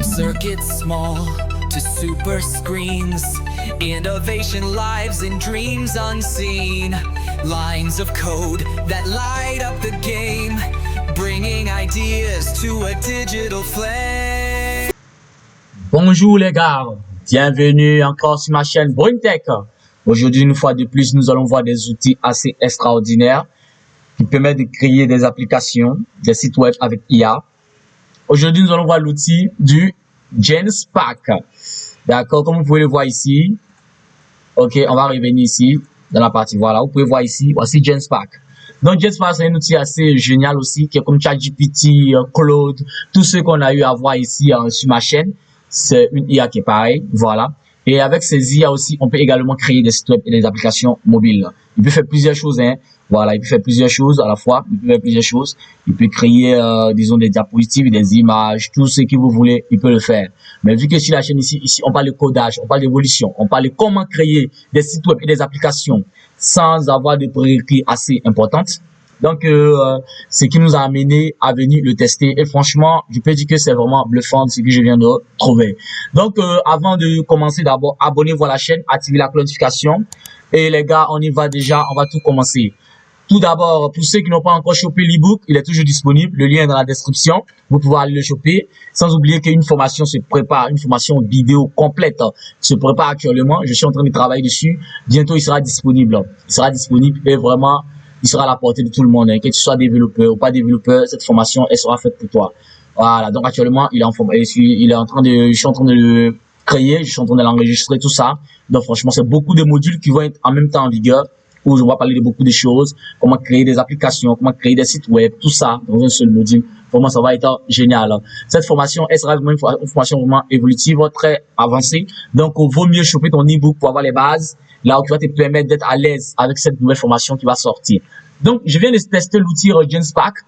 From circuits small to super screens, innovation lives in dreams unseen. Lines of code that light up the game, bringing ideas to a digital flame. Bonjour les gars, bienvenue encore sur ma chaîne BrainTech. Aujourd'hui, une fois de plus, nous allons voir des outils assez extraordinaires qui permettent de créer des applications, des sites web avec IA. Aujourd'hui, nous allons voir l'outil du Genspark. D'accord, comme vous pouvez le voir ici. Ok, on va revenir ici dans la partie. Voilà, vous pouvez voir ici, voici Genspark. Donc, Genspark, c'est un outil assez génial aussi, qui est comme ChatGPT, Claude, tout ce qu'on a eu à voir ici sur ma chaîne. C'est une IA qui est pareil, voilà. Et avec ces IA aussi, on peut également créer des sites web et des applications mobiles. Il peut faire plusieurs choses, hein. Voilà, il peut faire plusieurs choses à la fois. Il peut faire plusieurs choses. Il peut créer, disons, des diapositives, des images, tout ce que vous voulez, il peut le faire. Mais vu que sur la chaîne ici, on parle de codage, on parle d'évolution, on parle de comment créer des sites web et des applications sans avoir de prérequis assez importantes. Donc, ce qui nous a amené à venir le tester. Et franchement, je peux dire que c'est vraiment bluffant ce que je viens de trouver. Donc, avant de commencer, d'abord, abonnez-vous à la chaîne, activez la notification. Et les gars, on y va déjà, on va tout commencer. Tout d'abord, pour ceux qui n'ont pas encore chopé l'ebook, il est toujours disponible. Le lien est dans la description. Vous pouvez aller le choper. Sans oublier qu'une formation se prépare, une formation vidéo complète se prépare actuellement. Je suis en train de travailler dessus. Bientôt, il sera disponible. Il sera disponible et vraiment, il sera à la portée de tout le monde. Hein. Que tu sois développeur ou pas développeur, cette formation, elle sera faite pour toi. Voilà. Donc, actuellement, il est en forme. Je suis en train de le créer. Je suis en train de l'enregistrer, tout ça. Donc, franchement, c'est beaucoup de modules qui vont être en même temps en vigueur, où je vais parler de beaucoup de choses, comment créer des applications, comment créer des sites web, tout ça dans un seul module. Vraiment, ça va être génial. Cette formation, elle sera vraiment une formation vraiment évolutive, très avancée. Donc, il vaut mieux choper ton e-book pour avoir les bases, là où tu vas te permettre d'être à l'aise avec cette nouvelle formation qui va sortir. Donc, je viens de tester l'outil Genspark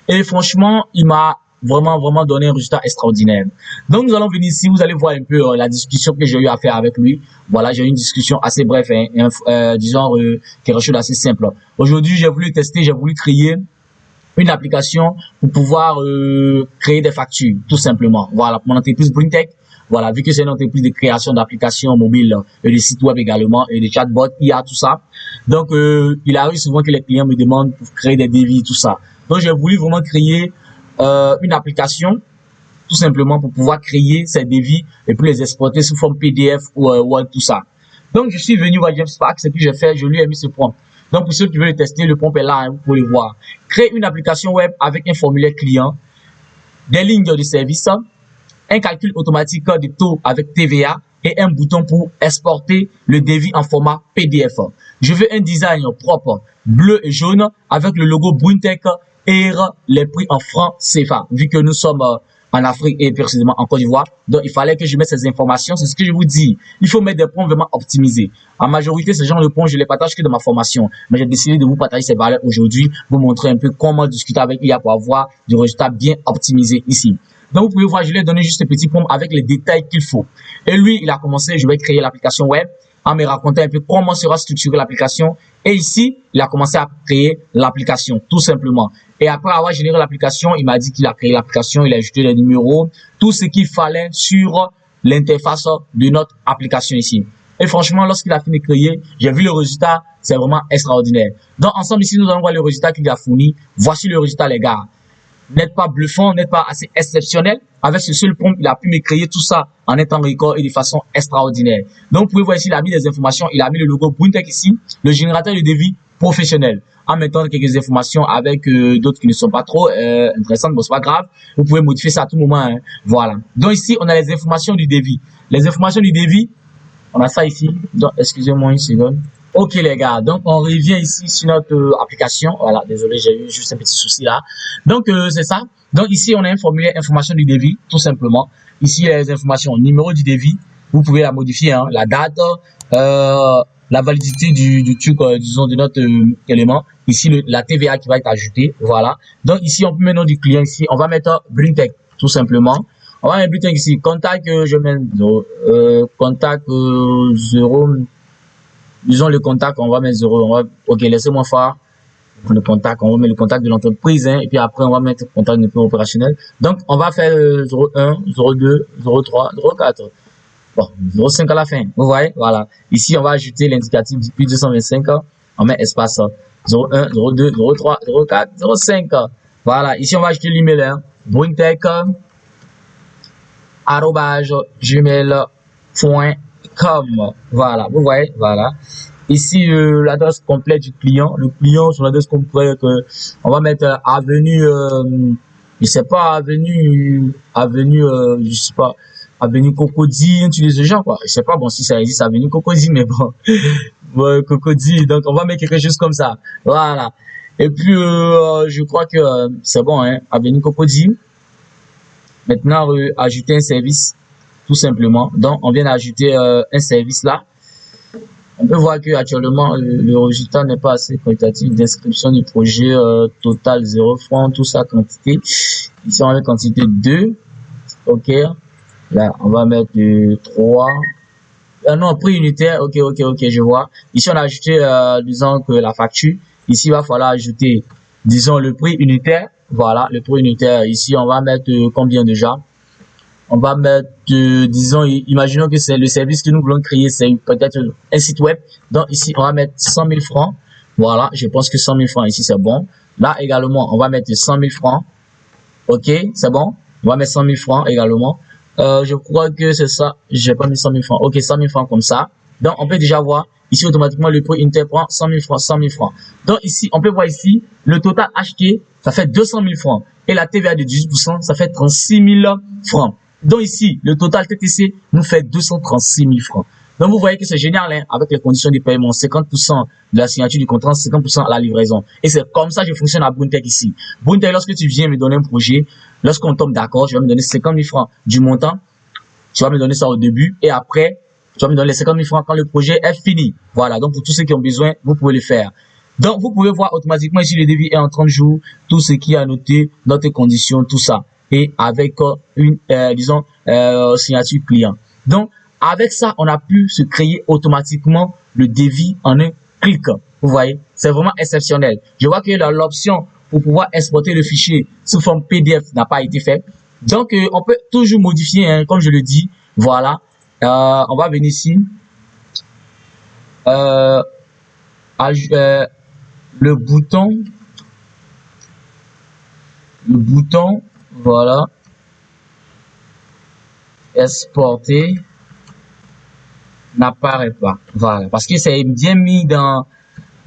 et franchement, il m'a vraiment donné un résultat extraordinaire. Donc, nous allons venir ici, vous allez voir un peu la discussion que j'ai eu à faire avec lui. Voilà, j'ai eu une discussion assez brève, hein, disons, quelque chose d'assez simple. Aujourd'hui, j'ai voulu tester, j'ai voulu créer une application pour pouvoir créer des factures, tout simplement. Voilà, pour mon entreprise BrainTech. Voilà, vu que c'est une entreprise de création d'applications mobiles et de sites web également, et de chatbots, IA, tout ça. Donc, il arrive souvent que les clients me demandent pour créer des devis, tout ça. Donc, j'ai voulu vraiment créer une application, tout simplement pour pouvoir créer ces devis et puis les exporter sous forme PDF ou Word, tout ça. Donc, je suis venu voir Genspark, ce que j'ai fait, je lui ai mis ce prompt. Donc, pour ceux qui veulent le tester, le prompt est là, hein, vous pouvez le voir. Créer une application web avec un formulaire client, des lignes de service, un calcul automatique de taux avec TVA et un bouton pour exporter le devis en format PDF. Je veux un design propre, bleu et jaune, avec le logo BrainTech et les prix en francs CFA, vu que nous sommes en Afrique et précisément en Côte d'Ivoire. Donc, il fallait que je mette ces informations. C'est ce que je vous dis. Il faut mettre des prompts vraiment optimisés. En majorité, ce genre de prompts, je les partage que dans ma formation. Mais j'ai décidé de vous partager ces valeurs aujourd'hui, vous montrer un peu comment discuter avec IA pour avoir du résultat bien optimisé ici. Donc, vous pouvez voir, je lui ai donné juste un petit prompt avec les détails qu'il faut. Et lui, il a commencé, je vais créer l'application web, en me racontant un peu comment sera structurée l'application. Et ici, il a commencé à créer l'application, tout simplement. Et après avoir généré l'application, il m'a dit qu'il a créé l'application, il a ajouté les numéros, tout ce qu'il fallait sur l'interface de notre application ici. Et franchement, lorsqu'il a fini de créer, j'ai vu le résultat, c'est vraiment extraordinaire. Donc, ensemble ici, nous allons voir le résultat qu'il a fourni. Voici le résultat, les gars. N'êtes pas bluffant, n'êtes pas assez exceptionnel. Avec ce seul prompt, il a pu me créer tout ça en un temps record et de façon extraordinaire. Donc, vous pouvez voir ici, il a mis des informations, il a mis le logo BrainTech ici, le générateur de devis professionnel. En mettant quelques informations avec d'autres qui ne sont pas trop intéressantes, bon, c'est pas grave. Vous pouvez modifier ça à tout moment, hein. Voilà. Donc, ici, on a les informations du devis. Les informations du devis, on a ça ici. Donc, excusez-moi une seconde. Ok les gars, donc on revient ici sur notre application. Voilà, désolé, j'ai eu juste un petit souci là. Donc c'est ça. Donc ici on a un formulaire information du devis, tout simplement. Ici les informations, numéro du devis, vous pouvez la modifier, hein, la date, la validité du truc, disons de notre élément. Ici la TVA qui va être ajoutée, voilà. Donc ici on peut mettre le nom du client ici, on va mettre BrainTech, tout simplement. On va mettre BrainTech ici, contact, je mets contact 0. Disons le contact, on va mettre 0. Ok, laissez-moi faire le contact, on remet le contact de l'entreprise, hein, et puis après, on va mettre le contact de opérationnel. Donc, on va faire 01, 02, 03, 04. Bon, 05 à la fin. Vous voyez, voilà. Ici, on va ajouter l'indicatif depuis 225. On met espace 01, 02, 03, 04, 05. Voilà. Ici, on va ajouter l'email, hein, bointech@gmail.com. Voilà. Vous voyez, voilà. Ici, l'adresse complète du client. Le client, sur l'adresse complète, on va mettre avenue, je sais pas, avenue, je sais pas, avenue Cocody, un truc de ce genre, quoi. Je sais pas, bon, si ça existe, avenue Cocody, mais bon, ouais, Cocody. Donc, on va mettre quelque chose comme ça. Voilà. Et puis, je crois que c'est bon, hein, avenue Cocody. Maintenant, ajouter un service, tout simplement. Donc, on vient d'ajouter un service là. On peut voir que actuellement le résultat n'est pas assez qualitatif. Description du projet, total 0 francs, tout ça quantité. Ici on met quantité 2. Ok. Là on va mettre 3. Non, prix unitaire. Ok, je vois. Ici on a ajouté disons que la facture. Ici il va falloir ajouter disons le prix unitaire. Voilà, le prix unitaire. Ici on va mettre combien déjà? On va mettre, disons, imaginons que c'est le service que nous voulons créer, c'est peut-être un site web. Donc ici, on va mettre 100 000 francs. Voilà, je pense que 100 000 francs ici, c'est bon. Là également, on va mettre 100 000 francs. Ok, c'est bon. On va mettre 100 000 francs également. Je crois que c'est ça. J'ai pas mis 100 000 francs. Ok, 100 000 francs comme ça. Donc on peut déjà voir ici automatiquement le prix Inter prend 100 000 francs, 100 000 francs. Donc ici, on peut voir ici le total acheté, ça fait 200 000 francs. Et la TVA de 18%, ça fait 36 000 francs. Donc ici, le total TTC nous fait 236 000 francs. Donc vous voyez que c'est génial, hein, avec les conditions de paiement, 50% de la signature du contrat, 50% à la livraison. Et c'est comme ça que je fonctionne à Bointech ici. Bointech, lorsque tu viens me donner un projet, lorsqu'on tombe d'accord, tu vas me donner 50 000 francs du montant. Tu vas me donner ça au début et après, tu vas me donner les 50 000 francs quand le projet est fini. Voilà, donc pour tous ceux qui ont besoin, vous pouvez le faire. Donc vous pouvez voir automatiquement ici le devis est en 30 jours, tout ce qui est annoté, notre condition, tout ça. Et avec une, disons, signature client. Donc, avec ça, on a pu se créer automatiquement le devis en un clic. Vous voyez, c'est vraiment exceptionnel. Je vois que l'option pour pouvoir exporter le fichier sous forme PDF n'a pas été faite. Donc, on peut toujours modifier, hein, comme je le dis. Voilà, on va venir ici. Le bouton, voilà, exporter n'apparaît pas. Voilà, parce que c'est bien mis dans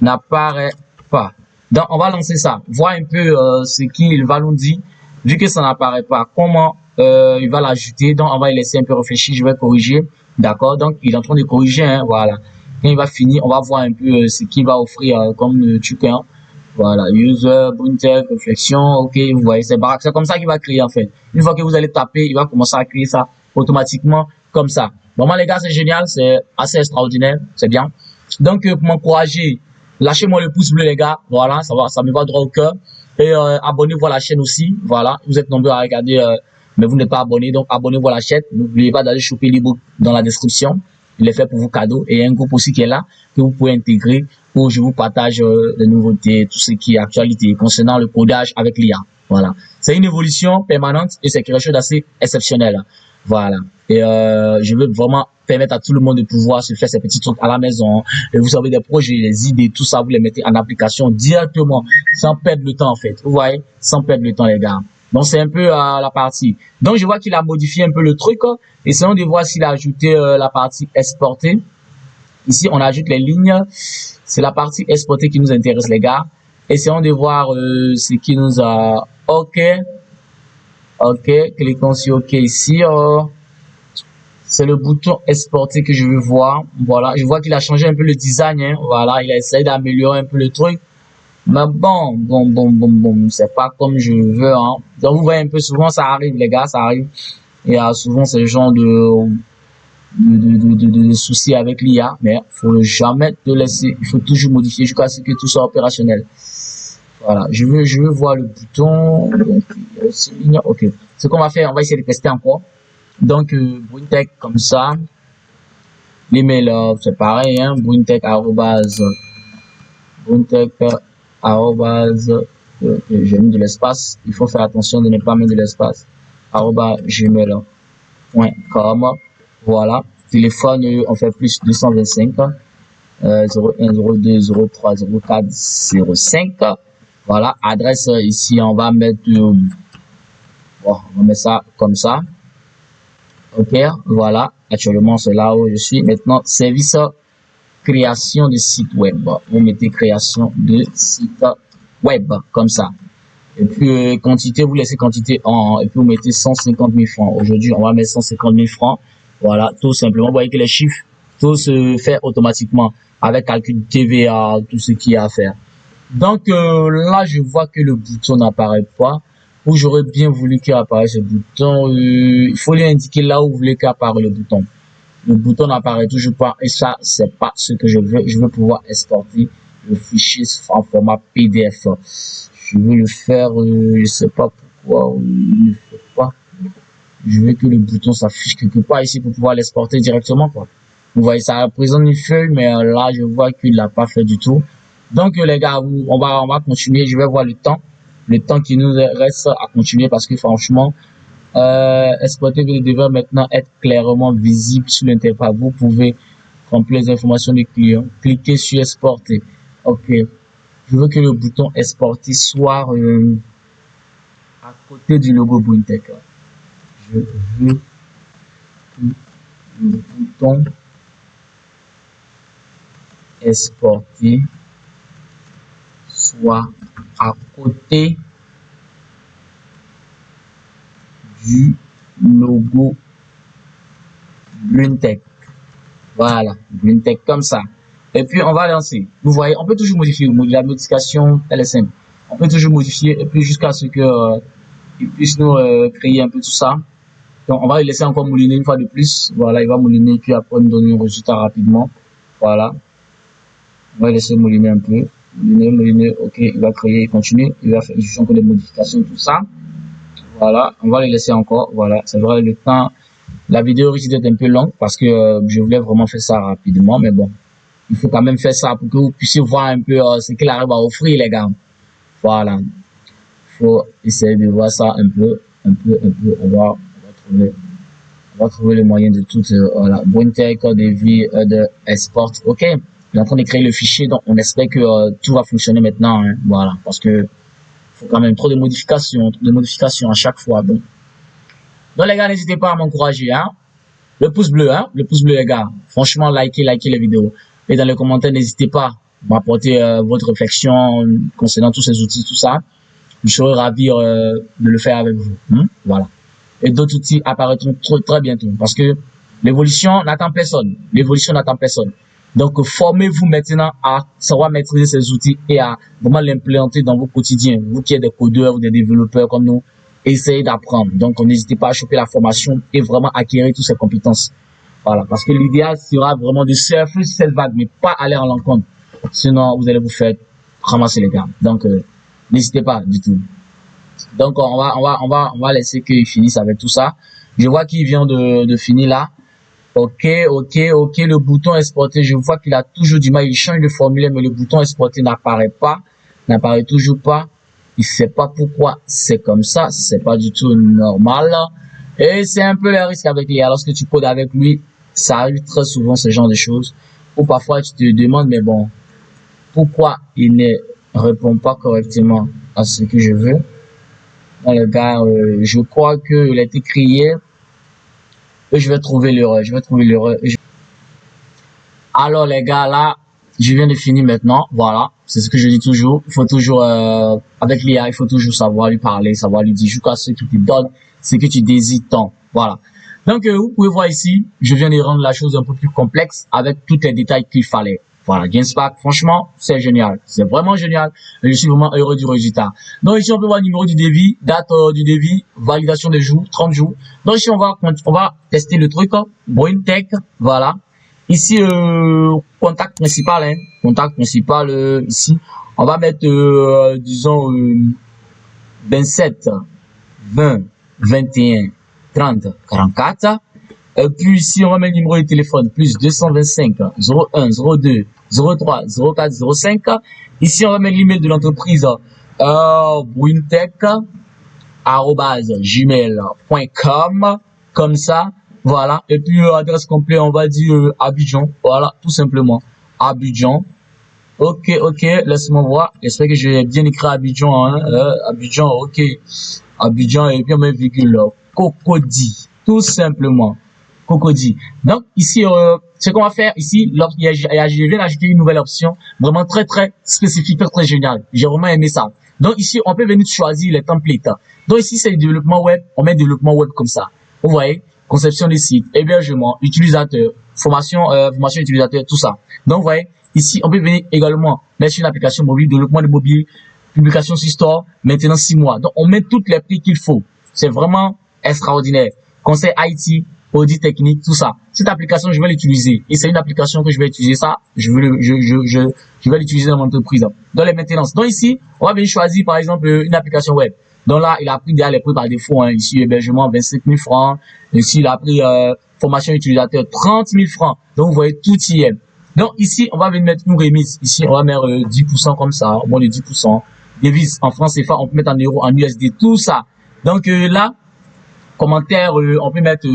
n'apparaît pas. Donc, on va lancer ça. Voir un peu ce qu'il va nous dire. Vu que ça n'apparaît pas, comment il va l'ajouter. Donc, on va laisser un peu réfléchir. Je vais corriger. D'accord. Donc, il est en train de corriger. Hein, voilà. Quand il va finir, on va voir un peu ce qu'il va offrir comme truc. Hein. Voilà, user, Bointech, réflexion, ok, vous voyez, c'est comme ça qu'il va créer en fait. Une fois que vous allez taper, il va commencer à créer ça automatiquement comme ça. Vraiment les gars, c'est génial, c'est assez extraordinaire, c'est bien. Donc pour m'encourager, lâchez-moi le pouce bleu les gars, voilà, ça me va droit au cœur. Et abonnez-vous à la chaîne aussi, voilà, vous êtes nombreux à regarder, mais vous n'êtes pas abonné, donc abonnez-vous à la chaîne. N'oubliez pas d'aller choper l'ebook dans la description. Il est fait pour vous cadeau et il y a un groupe aussi qui est là que vous pouvez intégrer où je vous partage les nouveautés, tout ce qui est actualité concernant le codage avec l'IA. Voilà, c'est une évolution permanente et c'est quelque chose d'assez exceptionnel. Voilà, et je veux vraiment permettre à tout le monde de pouvoir se faire ces petits trucs à la maison. Et vous avez des projets, des idées, tout ça, vous les mettez en application directement sans perdre le temps en fait. Vous voyez, sans perdre le temps les gars. Donc c'est un peu la partie. Donc je vois qu'il a modifié un peu le truc. Essayons de voir s'il a ajouté la partie exporter. Ici on ajoute les lignes. C'est la partie exporter qui nous intéresse les gars. Essayons de voir ce qui nous a... Ok. Ok. Cliquons sur OK ici. C'est le bouton exporter que je veux voir. Voilà. Je vois qu'il a changé un peu le design. Hein. Voilà. Il a essayé d'améliorer un peu le truc. Mais bon, c'est pas comme je veux, hein. Donc, vous voyez un peu, souvent, ça arrive, les gars, ça arrive. Il y a souvent ce genre de soucis avec l'IA, mais faut jamais te laisser, il faut toujours modifier jusqu'à ce que tout soit opérationnel. Voilà. Je veux voir le bouton. Donc, ok. Ce qu'on va faire, on va essayer de tester encore. Donc, Bointech comme ça. L'email, c'est pareil, hein. Bointech, arrobase, j'ai mis de l'espace, il faut faire attention de ne pas mettre de l'espace, gmail.com. Voilà, téléphone, on fait plus 225 01 02 03 04 05. Voilà, adresse ici, on va mettre, bon, on va mettre ça comme ça. Ok, voilà, actuellement c'est là où je suis. Maintenant, service création de site web. Vous mettez création de site web comme ça. Et puis quantité, vous laissez quantité en, et puis vous mettez 150 000 francs. Aujourd'hui, on va mettre 150 000 francs. Voilà, tout simplement. Vous voyez que les chiffres, tout se fait automatiquement avec calcul de TVA, tout ce qu'il y a à faire. Donc là, je vois que le bouton n'apparaît pas. Où j'aurais bien voulu qu'il apparaisse ce bouton. Il faut lui indiquer là où vous voulez qu'apparaisse le bouton. Le bouton n'apparaît toujours pas et ça, c'est pas ce que je veux. Je veux pouvoir exporter le fichier en format PDF. Je veux le faire, je sais pas pourquoi il ne fait pas. Je veux que le bouton s'affiche quelque part ici pour pouvoir l'exporter directement, quoi. Vous voyez, ça représente une feuille, mais là, je vois qu'il l'a pas fait du tout. Donc, les gars, on va continuer. Je vais voir le temps qui nous reste à continuer parce que franchement, exploiter devrait maintenant être clairement visible sur l'interface. Vous pouvez remplir les informations des clients, cliquez sur exporter. Ok, je veux que le bouton exporter soit à côté du logo BoinTech. Je veux que le bouton exporter soit à côté du logo BoinTech. Voilà, BoinTech comme ça. Et puis on va lancer. Vous voyez, on peut toujours modifier. La modification, elle est simple. On peut toujours modifier et puis jusqu'à ce que il puisse nous créer un peu tout ça. Donc on va le laisser encore mouliner une fois de plus. Voilà, il va mouliner et puis après nous donner un résultat rapidement. Voilà. On va laisser mouliner un peu. Mouliner, ok, il va créer, il continue. Il va faire encore des modifications, tout ça. Voilà, on va le laisser encore. Voilà, c'est vrai, le temps. La vidéo risque d'être un peu longue parce que je voulais vraiment faire ça rapidement, mais bon, il faut quand même faire ça pour que vous puissiez voir un peu ce qu'il arrive à offrir, les gars. Voilà, il faut essayer de voir ça un peu. On va trouver le moyen de tout. Voilà, BoinTech, Devi, de export. Ok, il est en train de créer le fichier, donc on espère que tout va fonctionner maintenant. Hein, voilà, parce que faut quand même trop de modifications à chaque fois. Bon. Donc les gars, n'hésitez pas à m'encourager, hein. Le pouce bleu, les gars. Franchement, likez les vidéos. Et dans les commentaires, n'hésitez pas à m'apporter votre réflexion concernant tous ces outils, tout ça. Je serai ravi de le faire avec vous. Hein? Voilà. Et d'autres outils apparaîtront très bientôt parce que l'évolution n'attend personne. Donc, formez-vous maintenant à savoir maîtriser ces outils et à vraiment l'implémenter dans vos quotidiens. Vous qui êtes des codeurs ou des développeurs comme nous, essayez d'apprendre. Donc, n'hésitez pas à choper la formation et vraiment acquérir toutes ces compétences. Voilà. Parce que l'idéal sera vraiment de surfer sur cette vague, mais pas aller en l'encontre. Sinon, vous allez vous faire ramasser, les gars. Donc, n'hésitez pas du tout. Donc, on va laisser qu'il finisse avec tout ça. Je vois qu'il vient de finir là. Ok, le bouton exporter, je vois qu'il a toujours du mal, il change de formulaire, mais le bouton exporter n'apparaît toujours pas. Il sait pas pourquoi c'est comme ça, c'est pas du tout normal. Et c'est un peu le risque avec l'IA. Lorsque tu codes avec lui, ça arrive très souvent ce genre de choses. Ou parfois tu te demandes, mais bon, pourquoi il ne répond pas correctement à ce que je veux. Dans le gars, je crois qu'il a été créé. Et je vais trouver l'erreur. Alors les gars, là, je viens de finir maintenant. Voilà, c'est ce que je dis toujours. Il faut toujours, avec l'IA, il faut toujours savoir lui parler, savoir lui dire jusqu'à ce qui te donne ce que tu désires tant. Voilà. Donc, vous pouvez voir ici, je viens de rendre la chose un peu plus complexe avec tous les détails qu'il fallait. Voilà, Genspark, franchement, c'est génial. C'est vraiment génial. Et je suis vraiment heureux du résultat. Donc ici, on peut voir le numéro du devis, date du devis, validation des jours, 30 jours. Donc ici, on va tester le truc, BoinTech, voilà. Ici, contact principal, ici. On va mettre, disons, 27, 20, 21, 30, 44. Puis ici, on va mettre le numéro de téléphone, plus 225 01 02 03 04 05. Ici, on va mettre l'email de l'entreprise bointech@gmail.com, comme ça, voilà. Et puis adresse complète, on va dire Abidjan, voilà, tout simplement. Abidjan. Ok, laisse-moi voir. J'espère que j'ai bien écrit Abidjan, hein. Abidjan, ok. Abidjan, et puis on met virgule. Cocody, tout simplement. Cocody. Donc ici, ce qu'on va faire ici, je viens d'ajouter une nouvelle option, vraiment très spécifique, très géniale. J'ai vraiment aimé ça. Donc ici, on peut venir choisir les templates. Donc ici, c'est le développement web. On met développement web comme ça. Vous voyez, conception des sites, hébergement, utilisateur, formation utilisateur, tout ça. Donc vous voyez, ici, on peut venir également mettre une application mobile, développement de mobile, publication sur store, maintenant 6 mois. Donc on met toutes les prix qu'il faut. C'est vraiment extraordinaire. Conseil IT, audit technique, tout ça. Cette application, je vais l'utiliser. Et c'est une application que je vais utiliser. Ça, je vais l'utiliser dans mon entreprise. Dans les maintenances. Donc ici, on va venir choisir, par exemple, une application web. Donc là, il a pris déjà les prix par défaut. Hein. Ici, hébergement, 25 000 francs. Ici, il a pris formation utilisateur, 30 000 francs. Donc, vous voyez, tout y est. Donc ici, on va venir mettre une remise. Ici, on va mettre 10% comme ça, au moins de 10%. Devise en francs CFA, on peut mettre en euros, en USD, tout ça. Donc là, commentaire, on peut mettre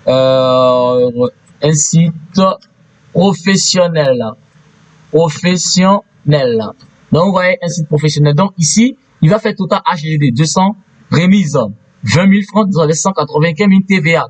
un site professionnel. Donc vous voyez un site professionnel. Donc ici, il va faire total HGD 200, remise 20 000 francs, 195 000 TVA.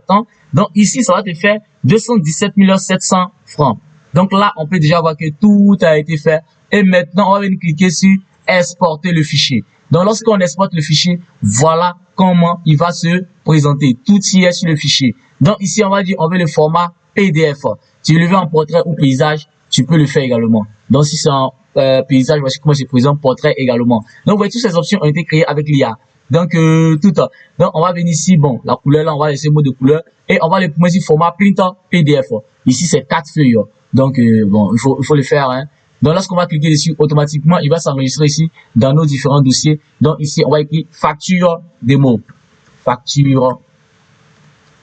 Donc ici, ça va te faire 217 700 francs. Donc là, on peut déjà voir que tout a été fait. Et maintenant, on va venir cliquer sur exporter le fichier. Donc lorsqu'on exporte le fichier, voilà comment il va se présenter. Tout y est sur le fichier. Donc ici, on va dire, on veut le format PDF. Si tu le veux en portrait ou paysage, tu peux le faire également. Donc si c'est en paysage, voici comment je présente portrait également. Donc vous voyez, toutes ces options ont été créées avec l'IA. Donc donc on va venir ici, bon, la couleur là, on va laisser le mot de couleur et on va le mettre ici format printer PDF. Ici c'est 4 feuilles. Donc bon, il faut le faire, hein. Donc lorsqu'on va cliquer dessus, automatiquement il va s'enregistrer ici dans nos différents dossiers. Donc ici on va écrire facture démo.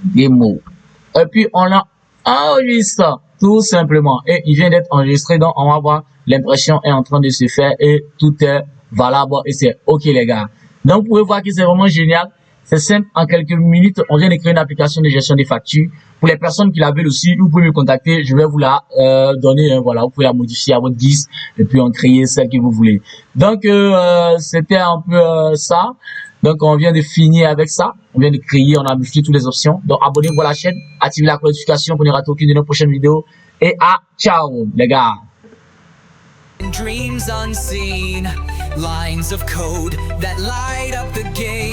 Et puis on a enregistré tout simplement et il vient d'être enregistré. Donc on va voir l'impression est en train de se faire et tout est valable et c'est ok les gars. Donc vous pouvez voir que c'est vraiment génial. C'est simple, en quelques minutes, on vient de créer une application de gestion des factures. Pour les personnes qui la veulent aussi, vous pouvez me contacter, je vais vous la donner, hein, voilà, vous pouvez la modifier à votre guise et puis en créer celle que vous voulez. Donc c'était un peu ça. Donc on vient de finir avec ça, on vient de créer, on a modifié toutes les options. Donc abonnez-vous à la chaîne, activez la notification pour ne rater aucune de nos prochaines vidéos et à ciao les gars. Dreams unseen, lines of code that light up the game.